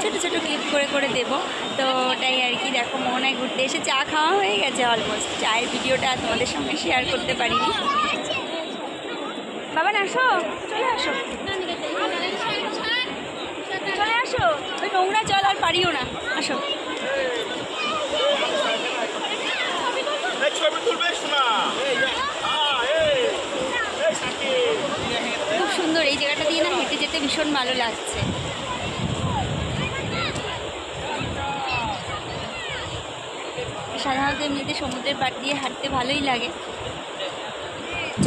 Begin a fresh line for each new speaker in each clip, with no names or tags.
ছোটো ছোটো ক্লিপ করে করে দেবো। তো ওটাই আর কি। দেখো মোহনায় ঘুরতে এসে চা খাওয়া হয়ে গেছে অলমোস্ট, চায়ের ভিডিওটা তোমাদের সঙ্গে শেয়ার করতে পারিনি। বাবা না আসো, চলে আসো চলে আসো, ওই নোংরা জল আর পারিও না, আসো। খুব সুন্দর এই জায়গাটা দিয়ে না হেঁটে যেতে ভীষণ ভালো লাগছে। সাধারণত এমনিতে সমুদ্রের পাড় দিয়ে হাঁটতে ভালোই লাগে।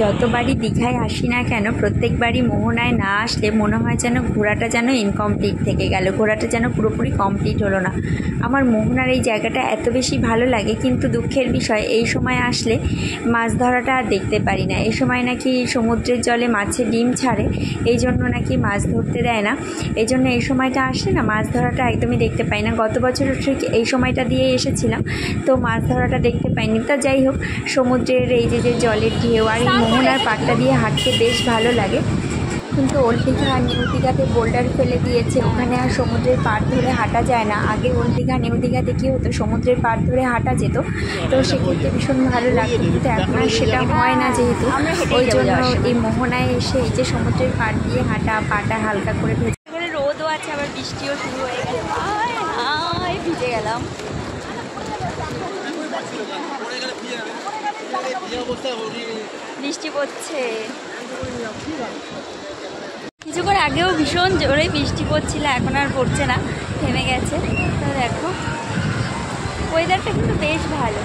যতবারই দীঘায় আসি না কেন, প্রত্যেকবারই মোহনায় না আসলে মনে হয় যেন ঘোরাটা যেন ইনকমপ্লিট থেকে গেল, ঘোরাটা যেন পুরোপুরি কমপ্লিট হলো না। আমার মোহনার এই জায়গাটা এত বেশি ভালো লাগে, কিন্তু দুঃখের বিষয় এই সময় আসলে মাছ ধরাটা আর দেখতে পারি না। এই সময় নাকি সমুদ্রের জলে মাছের ডিম ছাড়ে, এই জন্য নাকি মাছ ধরতে দেয় না। এই জন্য এই সময়টা আসলে না মাছ ধরাটা একদমই দেখতে পাই না। গত বছর ঠিক এই সময়টা দিয়ে এসেছিলাম, তো মাছ ধরাটা দেখতে পাইনি। তা যাই হোক, সমুদ্রের এই যে জলের ঢেউ আর মোহনার পাড়টা দিয়ে হাঁটতে বেশ ভালো লাগে। কিন্তু ওল্ড দীঘা আর নিউ দীঘাতে বোল্ডার ফেলে দিয়েছে, ওখানে আর সমুদ্রের পাড় ধরে হাঁটা যায় না। আগে ওল্ড দীঘা নিউ দীঘাতে কী হতো, সমুদ্রের পাড় ধরে হাঁটা যেত, তো সেক্ষেত্রে ভীষণ ভালো লাগতো। কিন্তু এখন আর সেটা হয় না, যেহেতু ওই জন্য এই মোহনায় এসে এই যে সমুদ্রের পাড় দিয়ে হাঁটা, পাটা হালকা করে ভেজে করে, রোদও আছে আবার বৃষ্টিও শুরু হয়ে গেল, ভিজে গেলাম। বৃষ্টি পড়ছে, কিছুক্ষণ আগেও ভীষণ জোরে বৃষ্টি পড়ছিল, এখন আর পড়ছে না, থেমে গেছে। তো দেখো ওয়েদারটা কিন্তু বেশ ভালো,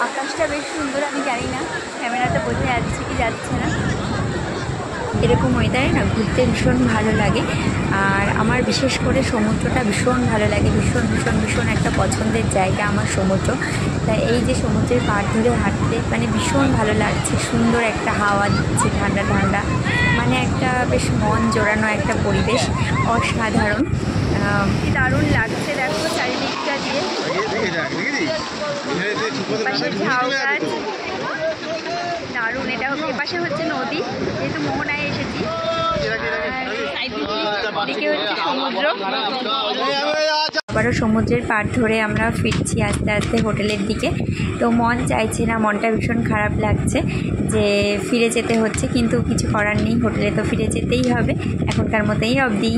আকাশটা বেশ সুন্দর। আমি জানি না ক্যামেরাতে বোঝা যাচ্ছে কি যাচ্ছে না। এরকম ওয়েদারে না ঘুরতে ভীষণ ভালো লাগে। আর আমার বিশেষ করে সমুদ্রটা ভীষণ ভালো লাগে, ভীষণ ভীষণ ভীষণ একটা পছন্দের জায়গা আমার সমুদ্র। তাই এই যে সমুদ্রের পাড় ধরে হাঁটতে মানে ভীষণ ভালো লাগছে, সুন্দর একটা হাওয়া দিচ্ছে, ঠান্ডা ঠান্ডা, মানে একটা বেশ মন জোড়ানো একটা পরিবেশ, অসাধারণ, দারুণ লাগছে। দেখো চারিদিকটা দিয়ে পাশে ঝাউ গাছ, দারুণ। এটা এপাশে হচ্ছে নদী, যেহেতু মোহনায় এসেছি, এদিকে হচ্ছে সমুদ্র। আবারও সমুদ্রের পাড় ধরে আমরা ফিরছি আস্তে আস্তে হোটেলের দিকে। তো মন চাইছে না, মনটা ভীষণ খারাপ লাগছে যে ফিরে যেতে হচ্ছে, কিন্তু কিছু করার নেই, হোটেলে তো ফিরে যেতেই হবে, এখনকার মতোই অবধি।